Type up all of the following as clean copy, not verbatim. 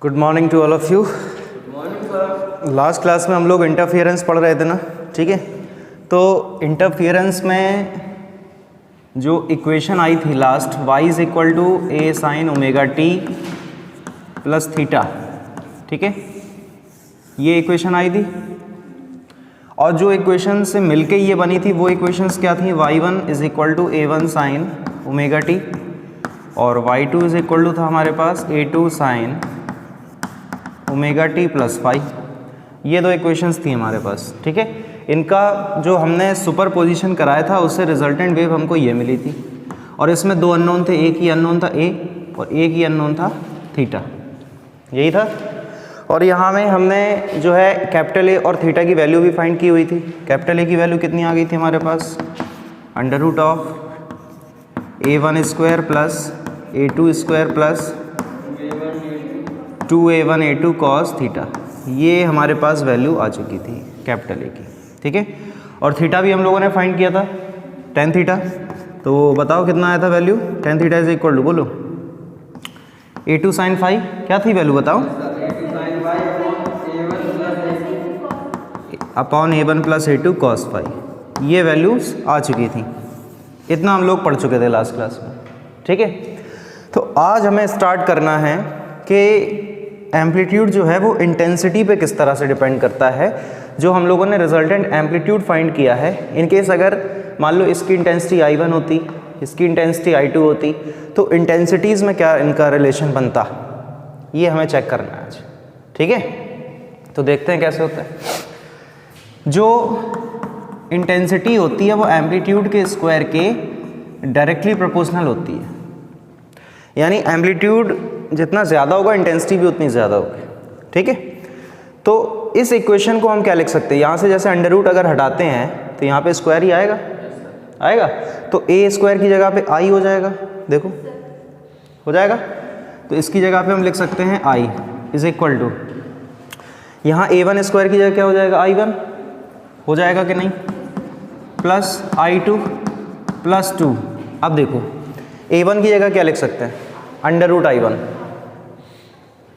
Good morning to all of you. Last class में हम लोग इंटरफियरेंस पढ़ रहे थे ना, ठीक है। तो इंटरफियरेंस में जो इक्वेशन आई थी last, y is equal to a sine omega t plus theta, ठीक है, ये इक्वेशन आई थी। और जो इक्वेशन से मिलके ये बनी थी वो इक्वेशंस क्या थी, y1 is equal to a1 sine omega t और y2 इज इक्वल टू था हमारे पास a2 sine omega t plus five. ये दो इक्वेशंस थी हमारे पास, ठीक है। इनका जो हमने सुपर पोजिशन कराया था उससे रिजल्टेंट वेव हमको ये मिली थी। और इसमें दो अननोन थे, एक ही अननोन था a और एक ही अननोन था थीटा, यही था। और यहाँ में हमने जो है कैपिटल A और थीटा की वैल्यू भी फाइंड की हुई थी। कैपिटल A की वैल्यू कितनी आ गई थी हमारे पास, under root of a1 square plus a2 square plus 2a1 a2 cos theta. ये हमारे पास वैल्यू आ चुकी थी कैपिटल A की, ठीक है। और थीटा भी हम लोगों ने फाइंड किया था, टेन थीटा। तो बताओ कितना आया था value, tan theta is equal to, बोलो, a2 साइन फाइव, क्या थी वैल्यू बताओ, upon a1 plus a2 cos five. ये वैल्यूज आ चुकी थी, इतना हम लोग पढ़ चुके थे लास्ट क्लास में, ठीक है। तो आज हमें स्टार्ट करना है कि एम्पलीट्यूड जो है वो इंटेंसिटी पे किस तरह से डिपेंड करता है। जो हम लोगों ने रिजल्टेंट एम्पलीट्यूड फाइंड किया है, इन केस अगर मान लो इसकी इंटेंसिटी I1 होती, इसकी इंटेंसिटी I2 होती, तो इंटेंसिटीज़ में क्या इनका रिलेशन बनता, ये हमें चेक करना है आज, ठीक है। तो देखते हैं कैसे होता है। जो इंटेंसिटी होती है वो एम्पलीट्यूड के स्क्वायर के डायरेक्टली प्रोपोर्शनल होती है। यानी एम्पलीट्यूड जितना ज़्यादा होगा इंटेंसिटी भी उतनी ज़्यादा होगी, ठीक है। तो इस इक्वेशन को हम क्या लिख सकते हैं, यहाँ से जैसे अंडर रूट अगर हटाते हैं तो यहाँ पे स्क्वायर ही आएगा, आएगा। तो a स्क्वायर की जगह पे i हो जाएगा, देखो हो जाएगा। तो इसकी जगह पे हम लिख सकते हैं i इज इक्वल टू, यहाँ a1 स्क्वायर की जगह क्या हो जाएगा, i1 हो जाएगा कि नहीं, प्लस i2 प्लस 2। अब देखो a1 की जगह क्या लिख सकते हैं, under root i1,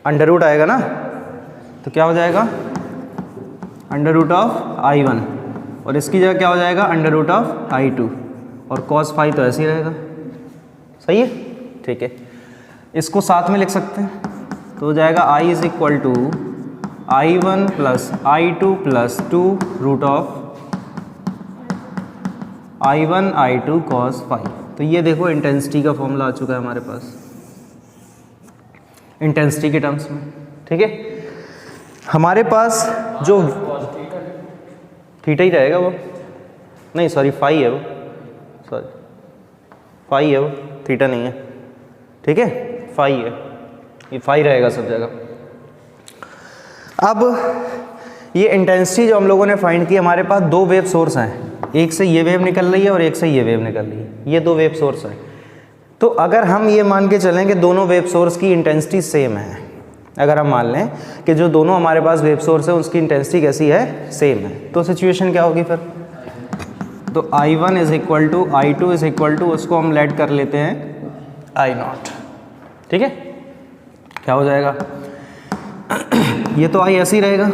under root आएगा ना, तो क्या हो जाएगा, अंडर रूट ऑफ i1, और इसकी जगह क्या हो जाएगा, अंडर रूट ऑफ i2, और cos फाइव तो ऐसे ही रहेगा, सही है, ठीक है। इसको साथ में लिख सकते हैं, तो हो जाएगा i is equal to i1 plus i2 plus 2 root of i1 i2 cos five. तो ये देखो इंटेंसिटी का फॉर्मूला आ चुका है हमारे पास इंटेंसिटी के टर्म्स में, ठीक है। हमारे पास जो थीटा ही रहेगा वो, नहीं सॉरी फाई है वो, सॉरी फाई है वो, थीटा नहीं है, ठीक है, फाई है, ये फाई रहेगा सब जगह। अब ये इंटेंसिटी जो हम लोगों ने फाइंड की, हमारे पास दो वेव सोर्स हैं, एक से ये वेव निकल रही है और एक से ये वेव निकल रही है, ये दो वेव सोर्स हैं। तो अगर हम ये मान के चलें कि दोनों वेव सोर्स की इंटेंसिटी सेम है, अगर हम मान लें कि जो दोनों हमारे पास वेव सोर्स है उसकी इंटेंसिटी कैसी है, सेम है, तो सिचुएशन क्या होगी फिर, तो I1 is equal to I2 is equal to, उसको हम लेट कर लेते हैं I0, ठीक है। क्या हो जाएगा, ये तो I ऐसे ही रहेगा,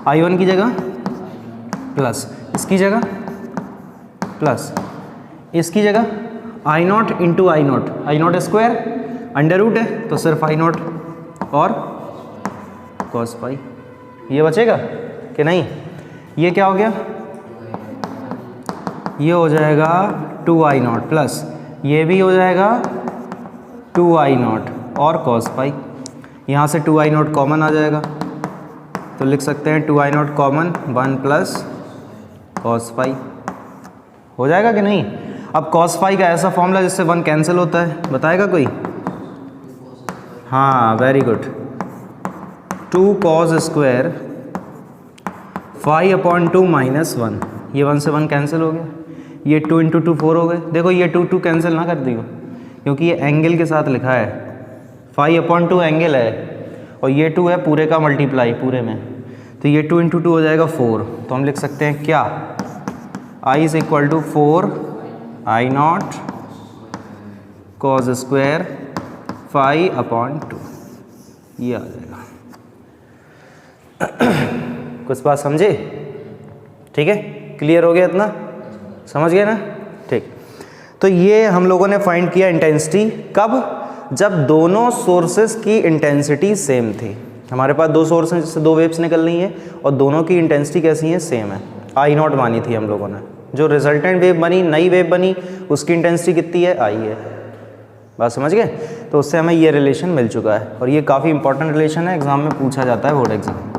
I1 की जगह प्लस इसकी जगह प्लस इसकी जगह I0 into I0 square, under root है तो सिर्फ I0 और cos फाइव, ये बचेगा कि नहीं, ये क्या हो गया, ये हो जाएगा 2I0 प्लस ये भी हो जाएगा 2I0 और cos फाइव। यहाँ से 2I0 कॉमन आ जाएगा तो लिख सकते हैं 2I0 common 1 plus cos five, हो जाएगा कि नहीं। अब cos फाइव का ऐसा फॉर्मूला जिससे 1 कैंसिल होता है, बताएगा कोई, हाँ very good, 2 cos square 5 upon 2 minus 1, ये 1 से 1 कैंसिल हो गया, ये 2 इंटू 2 4 हो गए। देखो ये 2 कैंसिल ना कर दियो क्योंकि ये एंगल के साथ लिखा है, 5 अपॉन 2 एंगल है और ये 2 है पूरे का मल्टीप्लाई पूरे में, तो ये 2 इंटू 2 हो जाएगा 4। तो हम लिख सकते हैं क्या, I is equal to 4 I0 cos square 5 upon 2, ये आ जाएगा। कुछ बात समझे? ठीक है, क्लियर हो गया इतना, समझ गए ना? ठीक, तो ये हम लोगों ने फाइंड किया इंटेंसिटी कब, जब दोनों सोर्सेस की इंटेंसिटी सेम थी। हमारे पास दो सोर्स हैं जिससे दो वेव्स निकल रही हैं और दोनों की इंटेंसिटी कैसी है, सेम है। आई नॉट मानी थी हम लोगों ने, जो रिजल्टेंट वेव बनी, नई वेव बनी, उसकी इंटेंसिटी कितनी है, आई है। बात समझ गए? तो उससे हमें ये रिलेशन मिल चुका है और ये काफ़ी इंपॉर्टेंट रिलेशन है, एग्जाम में पूछा जाता है बोर्ड एग्जाम में,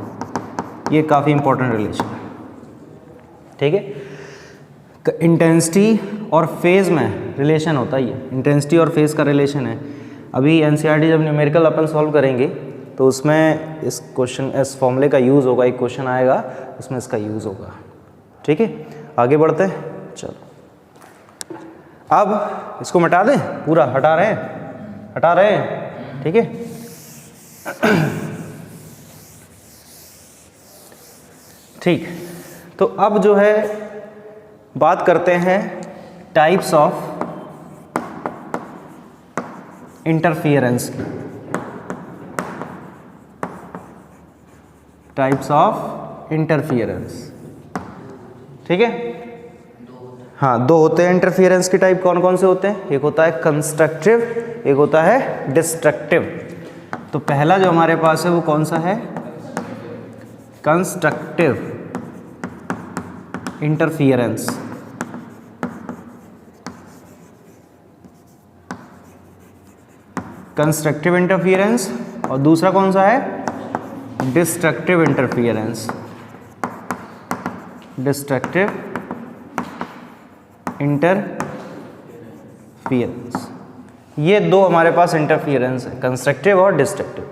ये काफ़ी इंपॉर्टेंट रिलेशन है। ठीक है, इंटेंसिटी और फेज़ में रिलेशन होता ही है, इंटेंसिटी और फेज़ का रिलेशन है। अभी एनसीईआरटी जब न्यूमेरिकल अपन सॉल्व करेंगे तो उसमें इस क्वेश्चन, इस फॉर्मूले का यूज़ होगा, एक क्वेश्चन आएगा उसमें इसका यूज़ होगा। ठीक है, आगे बढ़ते हैं, चलो अब इसको मिटा दें, पूरा हटा रहे हैं, ठीक है। ठीक, तो अब जो है बात करते हैं टाइप्स ऑफ इंटरफियरेंस की, टाइप्स ऑफ इंटरफियरेंस। ठीक है, हाँ, दो होते हैं इंटरफियरेंस के टाइप। कौन कौन से होते हैं? एक होता है कंस्ट्रक्टिव, एक होता है डिस्ट्रक्टिव। तो पहला जो हमारे पास है वो कौन सा है? Constructive interference. कंस्ट्रक्टिव इंटरफियरेंस, और दूसरा कौन सा है? Destructive interference. डिस्ट्रक्टिव इंटरफियरेंस, ये दो हमारे पास इंटरफियरेंस है, कंस्ट्रक्टिव और डिस्ट्रक्टिव।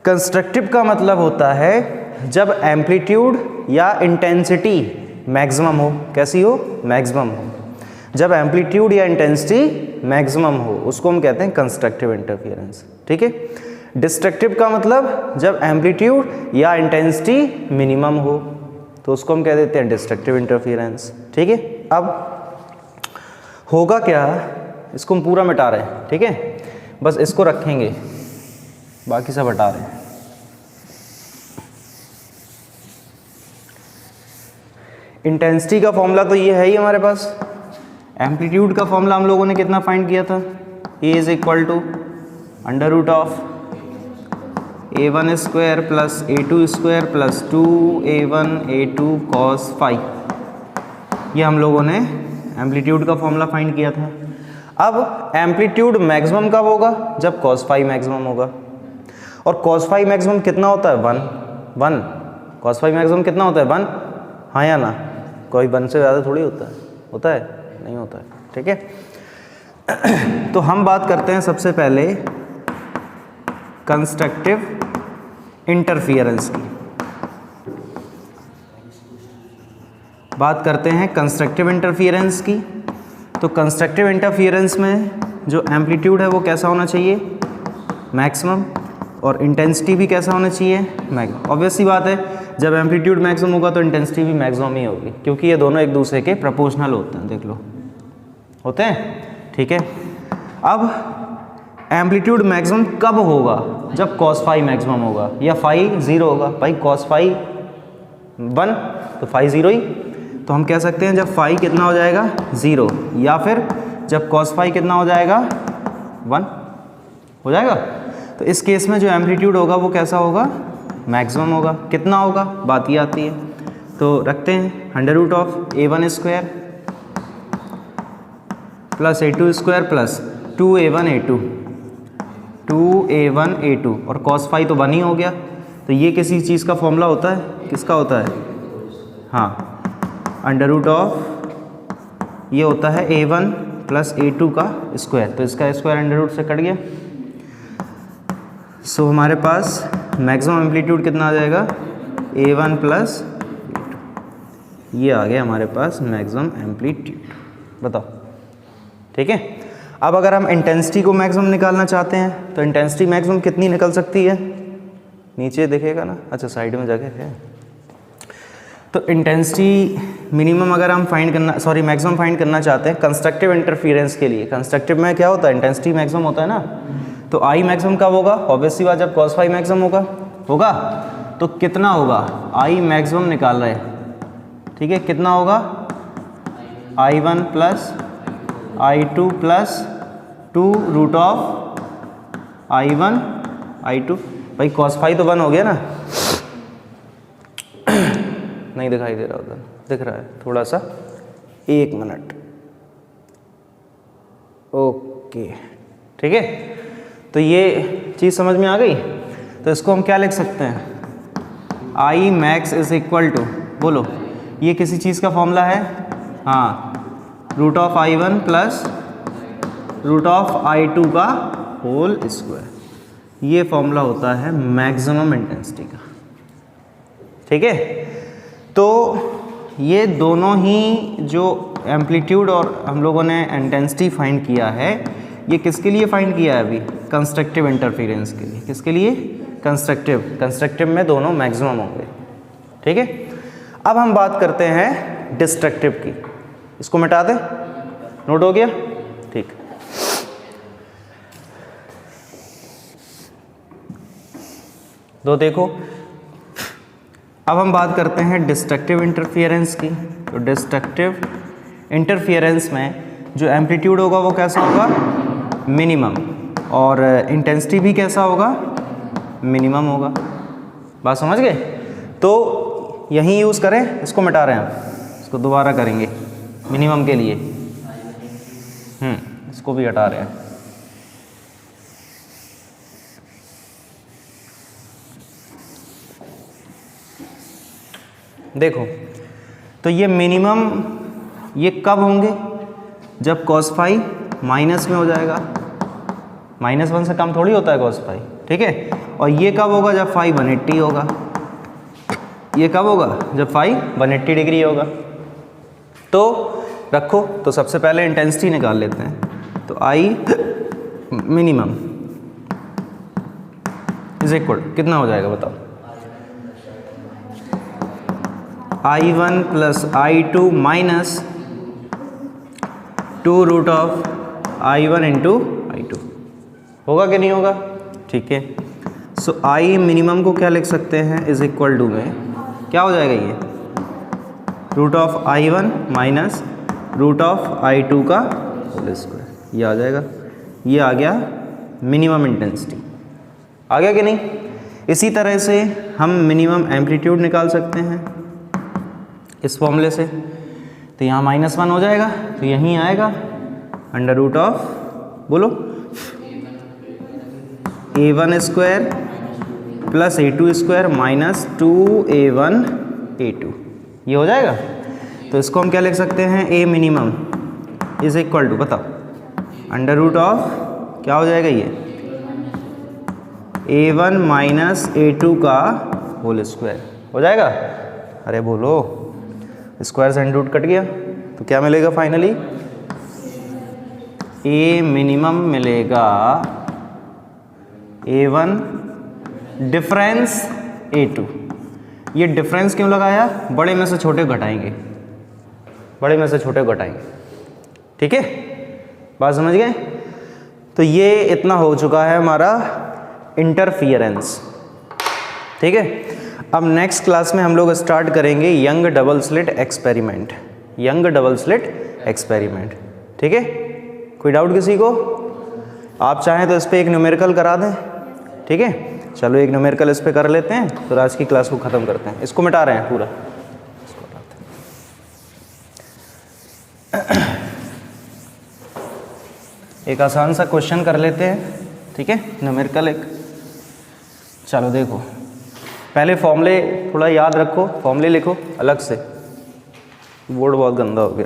कंस्ट्रक्टिव का मतलब होता है जब एम्पलीट्यूड या इंटेंसिटी मैक्सिमम हो। कैसी हो? मैक्सिमम हो। जब एम्पलीट्यूड या इंटेंसिटी मैक्सिमम हो उसको हम कहते हैं कंस्ट्रक्टिव इंटरफियरेंस। ठीक है, डिस्ट्रक्टिव का मतलब जब एम्पलीट्यूड या इंटेंसिटी मिनिमम हो तो उसको हम कह देते हैं डिस्ट्रक्टिव इंटरफियरेंस। ठीक है, अब होगा क्या, इसको हम पूरा मिटा रहे हैं। ठीक है, बस इसको रखेंगे, बाकी सब हटा रहे हैं। इंटेंसिटी का फॉर्मूला तो ये है ही हमारे पास। एम्पलीट्यूड का फॉर्मूला हम लोगों ने कितना फाइंड किया था? A is equal to under root of a1 square plus a2 square plus 2a1 a2 cos phi. ये हम लोगों ने एम्पलीट्यूड का फॉर्मूला फाइंड किया था। अब एम्पलीट्यूड मैक्सिमम कब होगा? जब cos फाई मैक्सिमम होगा। और cos फाई मैक्सिमम कितना होता है? 1। cos फाई मैक्सिमम कितना होता है? 1। हाँ या ना? कोई 1 से ज़्यादा थोड़ी होता है, होता है? नहीं होता है। ठीक है, तो हम बात करते हैं सबसे पहले कंस्ट्रक्टिव इंटरफियरेंस की। बात करते हैं कंस्ट्रक्टिव इंटरफियरेंस की। तो कंस्ट्रक्टिव इंटरफियरेंस में जो एम्पलीट्यूड है वो कैसा होना चाहिए? मैक्सिमम। और इंटेंसिटी भी कैसा होना चाहिए? मैक्सिमम। ऑब्वियस सी बात है, जब एम्पलीट्यूड मैक्सिमम होगा तो इंटेंसिटी भी मैक्सिमम ही होगी, क्योंकि ये दोनों एक दूसरे के प्रोपोर्शनल होते हैं। देख लो, होते हैं। ठीक है, अब एम्पलीट्यूड मैक्सिमम कब होगा? जब cos फाई मैक्सिमम होगा या फाई 0 होगा। भाई cos फाई 1 तो फाई 0 ही, तो हम कह सकते हैं जब फाई कितना हो जाएगा? 0, या फिर जब cos फाई कितना हो जाएगा? 1 हो जाएगा। तो इस केस में जो एम्पलीट्यूड होगा वो कैसा होगा? मैक्सिमम होगा। कितना होगा? बात ही आती है। तो रखते हैं under root of a1 square plus a2 square plus 2a1 a2 और cos फाई तो 1 ही हो गया। तो ये किसी चीज़ का फॉर्मूला होता है? किसका होता है? हाँ, अंडर रूट ऑफ ये होता है a1 प्लस a2 का स्क्वायर। तो इसका स्क्वायर अंडर रूट से कट गया। सो हमारे पास मैक्सिमम एम्पलीट्यूड कितना आ जाएगा? a1 plus a2। ये आ गया हमारे पास मैक्सिमम एम्पलीट्यूड। बताओ, ठीक है। अब अगर हम इंटेंसिटी को मैक्सिमम निकालना चाहते हैं तो इंटेंसिटी मैक्सिमम कितनी निकल सकती है? नीचे दिखेगा ना, अच्छा साइड में जगह है। तो इंटेंसिटी मिनिमम अगर हम मैक्सिमम फाइंड करना चाहते हैं कंस्ट्रक्टिव इंटरफियरेंस के लिए। कंस्ट्रक्टिव में क्या होता है? इंटेंसिटी मैक्सिमम होता है ना। तो आई मैक्सिमम कब होगा? ऑब्वियसली बात जब cos फाई मैक्सिमम होगा। तो कितना होगा, आई मैक्सिमम निकाल रहे हैं, ठीक है, कितना होगा I1 plus I2 plus 2 root of I1 I2। भाई cos फाई तो 1 हो गया ना, नहीं दिखाई दे रहा उधर, दिख रहा है थोड़ा सा, 1 मिनट, ओके ठीक है। तो ये चीज़ समझ में आ गई। तो इसको हम क्या लिख सकते हैं, I max is equal to, बोलो ये किसी चीज़ का फॉर्मूला है, हाँ, root of I1 plus root of I2 का होल स्क्वायर। ये फॉर्मूला होता है मैक्सिमम इंटेंसिटी का, ठीक है। तो ये दोनों ही जो एम्पलीट्यूड और हम लोगों ने इंटेंसिटी फाइंड किया है, ये किसके लिए फाइंड किया है अभी, कंस्ट्रक्टिव इंटरफेरेंस के लिए। किसके लिए, कंस्ट्रक्टिव में दोनों मैक्सिमम होंगे, ठीक है। अब हम बात करते हैं डिस्ट्रक्टिव की, इसको मिटा दें, नोट हो गया, ठीक। तो देखो अब हम बात करते हैं डिस्ट्रक्टिव इंटरफेरेंस की। तो डिस्ट्रक्टिव इंटरफेरेंस में जो एम्पलीट्यूड होगा वो कैसा होगा, मिनिमम, और इंटेंसिटी भी कैसा होगा, मिनिमम होगा। बात समझ गए। तो यहीं यूज़ करें, इसको मिटा रहे हैं, इसको दोबारा करेंगे मिनिमम के लिए, इसको भी हटा रहे हैं। देखो तो ये मिनिमम ये कब होंगे, जब cos फाई माइनस में हो जाएगा, -1 से कम थोड़ी होता है cos फाई, ठीक है। और ये कब होगा, जब फाई 180 होगा। ये कब होगा, जब फाई 180 डिग्री होगा। तो रखो, तो सबसे पहले इंटेंसिटी निकाल लेते हैं। तो आई मिनिमम इज इक्वल कितना हो जाएगा बताओ, I1 plus I2 minus 2 root of I1 into I2। होगा कि नहीं होगा, ठीक है। सो आई मिनिमम को क्या लिख सकते हैं, इज इक्वल टू में क्या हो जाएगा, ये root of I1 minus root of I2 का होल स्क्वायर, ये आ जाएगा। ये आ गया मिनिमम इंटेंसिटी, आ गया कि नहीं। इसी तरह से हम मिनिमम एम्पलीट्यूड निकाल सकते हैं इस फॉर्मूले से। तो यहाँ -1 हो जाएगा, तो यहीं आएगा अंडर रूट ऑफ, बोलो, A1 square plus A2 square minus 2A1 A2, ये हो जाएगा। तो इसको हम क्या लिख सकते हैं, A minimum is equal to, बताओ, अंडर रूट ऑफ क्या हो जाएगा, ये A1 माइनस A2 का होल स्क्वायर हो जाएगा। अरे बोलो, स्क्वायर से रूट कट गया, तो क्या मिलेगा फाइनली, A मिनिमम मिलेगा A1 डिफरेंस A2। ये डिफरेंस क्यों लगाया, बड़े में से छोटे घटाएंगे, बड़े में से छोटे घटाएंगे, ठीक है, बात समझ गए। तो ये इतना हो चुका है हमारा इंटरफियरेंस, ठीक है। अब नेक्स्ट क्लास में हम लोग स्टार्ट करेंगे Young double slit experiment, young double slit experiment, ठीक है। कोई डाउट किसी को, आप चाहें तो इस पर एक न्यूमेरिकल करा दें, ठीक है। चलो एक न्यूमेरिकल इस पर कर लेते हैं, फिर आज की क्लास को ख़त्म करते हैं। इसको मिटा रहे हैं पूरा, एक आसान सा क्वेश्चन कर लेते हैं, ठीक है, न्यूमेरिकल एक। चलो देखो, पहले फॉर्मूले थोड़ा याद रखो, फॉर्मूले लिखो अलग से, बोर्ड बहुत गंदा हो गया।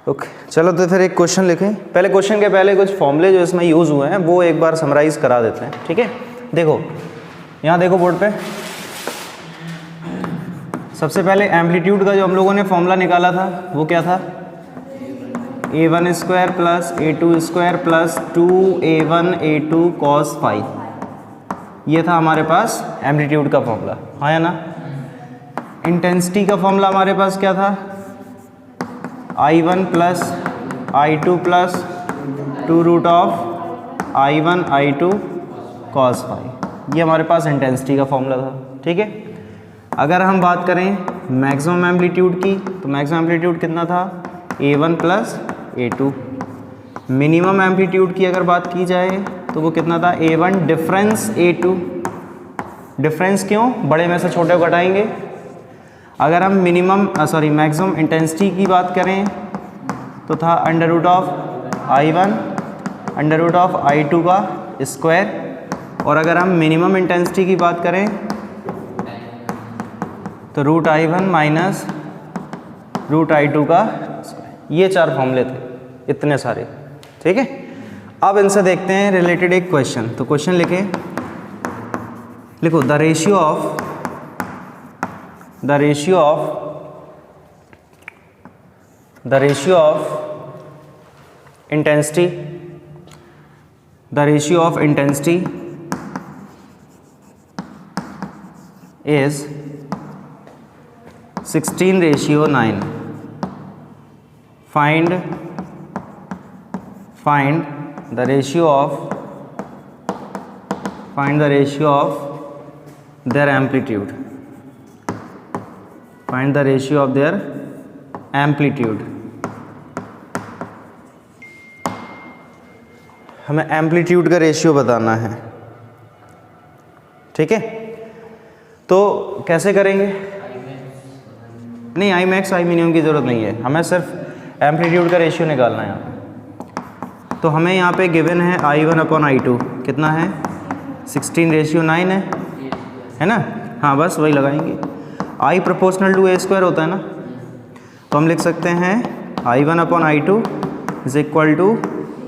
ओके चलो, तो फिर एक क्वेश्चन लिखें। पहले क्वेश्चन के पहले कुछ फॉर्मूले जो इसमें यूज़ हुए हैं वो एक बार समराइज़ करा देते हैं, ठीक है। देखो यहाँ देखो बोर्ड पे, सबसे पहले एम्पलीट्यूड का जो हम लोगों ने फॉर्मूला निकाला था वो क्या था, A1 square plus A2 square plus 2A1 A2 cos phi. ये था हमारे पास एम्पलीट्यूड का फॉर्मूला, हाँ या ना। इंटेंसिटी का फॉर्मूला हमारे पास क्या था, I1 plus I2 plus 2 root of I1 I2 cos phi. ये हमारे पास इंटेंसिटी का फॉर्मूला था, ठीक है। अगर हम बात करें मैक्सिमम एम्पलीट्यूड की, तो मैक्सिमम एम्पलीट्यूड कितना था, A1 plus A2। Minimum amplitude की अगर बात की जाए तो वो कितना था, A1 डिफरेंस A2। डिफरेंस क्यों, बड़े में से छोटे को घटाएंगे। अगर हम मैक्सिमम इंटेंसिटी की बात करें तो था under root of I1 under root of I2 का स्क्वायर। और अगर हम मिनिमम इंटेंसिटी की बात करें तो root I1 minus root I2 का स्क्वायर। ये 4 फॉर्मूले थे, इतने सारे, ठीक है। अब इनसे देखते हैं रिलेटेड एक क्वेश्चन। तो क्वेश्चन लिखो the ratio of intensity is 16:9. Find the ratio of their amplitude. Find the ratio of their amplitude. हमें एम्पलीट्यूड का रेशियो बताना है, ठीक है। तो कैसे करेंगे, नहीं आई मैक्स आई मिनिमम की ज़रूरत नहीं है, हमें सिर्फ एम्पलीट्यूड का रेशियो निकालना है यहाँ पे। तो हमें यहाँ पे गिवन है I1 अपॉन I2 कितना है, 16:9 है ना। हाँ बस वही लगाएंगे, I proportional to A square होता है ना। तो हम लिख सकते हैं I1 upon I2 is equal to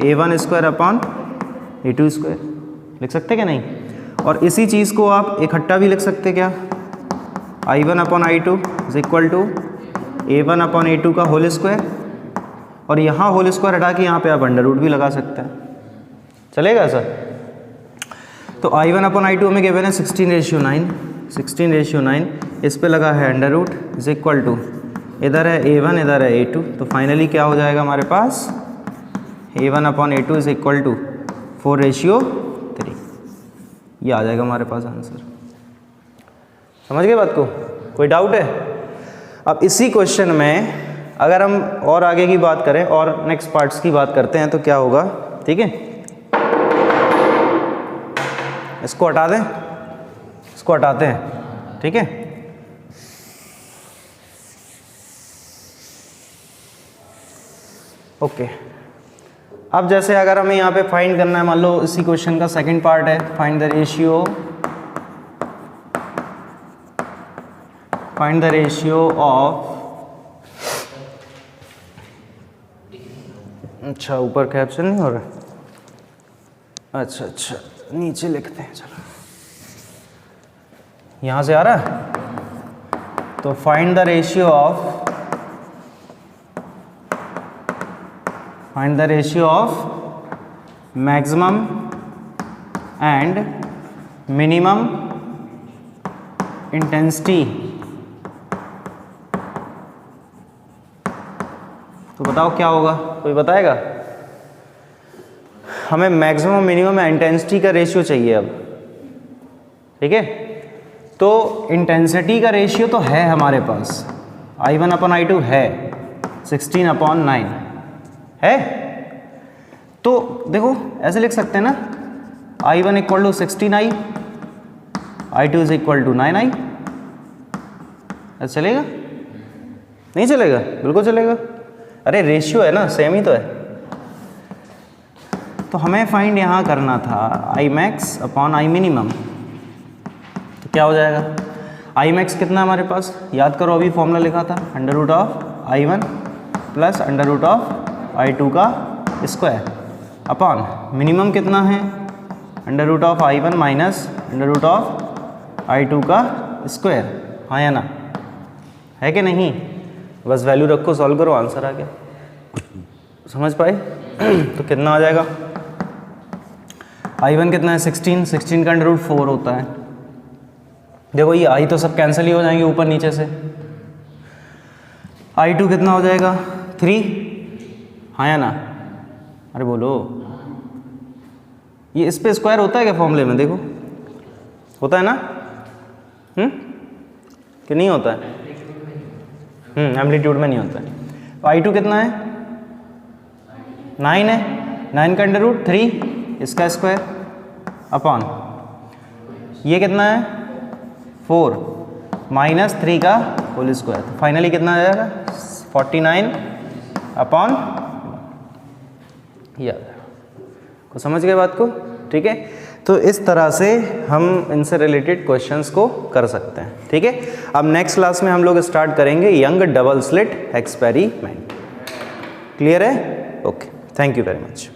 A1 square upon A2 square, लिख सकते क्या नहीं। और इसी चीज़ को आप इकट्ठा भी लिख सकते क्या, I1 upon I2 is equal to A1 upon A2 का होल स्क्वायर। और यहाँ होल स्क्वायर हटा के यहाँ पे आप अंडर रूट भी लगा सकते हैं, चलेगा सर। तो I1 अपॉन I2 हमें गिवन है 16:9, इस पे लगा है under root is equal to, इधर है A1 इधर है A2। तो फाइनली क्या हो जाएगा हमारे पास, A1 upon A2 is equal to 4:3। ये आ जाएगा हमारे पास आंसर। समझ गए बात को, कोई डाउट है। अब इसी क्वेश्चन में अगर हम और आगे की बात करें और नेक्स्ट पार्ट्स की बात करते हैं तो क्या होगा, ठीक है। इसको हटा दें, इसको हटाते हैं, ठीक है। ओके, अब जैसे अगर हमें यहाँ पे फाइंड करना है, मान लो इसी क्वेश्चन का सेकंड पार्ट है, फाइंड द रेशियो ऑफ, अच्छा ऊपर कैप्शन नहीं हो रहा, अच्छा नीचे लिखते हैं, चलो यहाँ से आ रहा है। तो find the ratio of maximum and minimum intensity. तो बताओ क्या होगा, कोई बताएगा। हमें मैक्सिमम मिनिमम इंटेंसिटी का रेशियो चाहिए अब, ठीक है। तो इंटेंसिटी का रेशियो तो है हमारे पास, I1 अपॉन I2 है 16/9 है। तो देखो ऐसे लिख सकते हैं ना, I1 equal to 16I, I2 is equal to 9I। ऐसा चलेगा, नहीं चलेगा, बिल्कुल चलेगा। अरे रेशियो है ना, सेम ही तो है। तो हमें फाइंड यहाँ करना था I max upon I minimum. तो क्या हो जाएगा, I मैक्स कितना हमारे पास, याद करो अभी फॉर्मूला लिखा था, अंडर रूट ऑफ I1 प्लस अंडर रूट ऑफ I2 का स्क्वायर अपॉन मिनिमम कितना है, under root of I1 minus under root of I2 का स्क्वायर। हाँ या ना, है कि नहीं। बस वैल्यू रखो, सॉल्व करो, आंसर आ गया। समझ पाए। तो कितना आ जाएगा, I1 कितना है 16 का अंडर रूट 4 होता है। देखो ये I तो सब कैंसिल ही हो जाएंगे ऊपर नीचे से। I2 कितना हो जाएगा 3, हाँ या ना, अरे बोलो ये इस पे स्क्वायर होता है क्या फॉर्मूले में? देखो होता है ना, कि नहीं होता है? एम्पलीट्यूड में नहीं होता है। तो I2 कितना है? 9 है, 9 का अंडर रूट 3 इसका स्क्वायर अपॉन ये कितना है 4 माइनस 3 का होल स्क्वायर। तो फाइनली कितना आ जाएगा 49 अपॉन, याद को समझ गए बात को? ठीक है, तो इस तरह से हम इनसे रिलेटेड क्वेश्चंस को कर सकते हैं। ठीक है, अब नेक्स्ट क्लास में हम लोग स्टार्ट करेंगे Young double slit experiment. Clear है? Okay, thank you very much.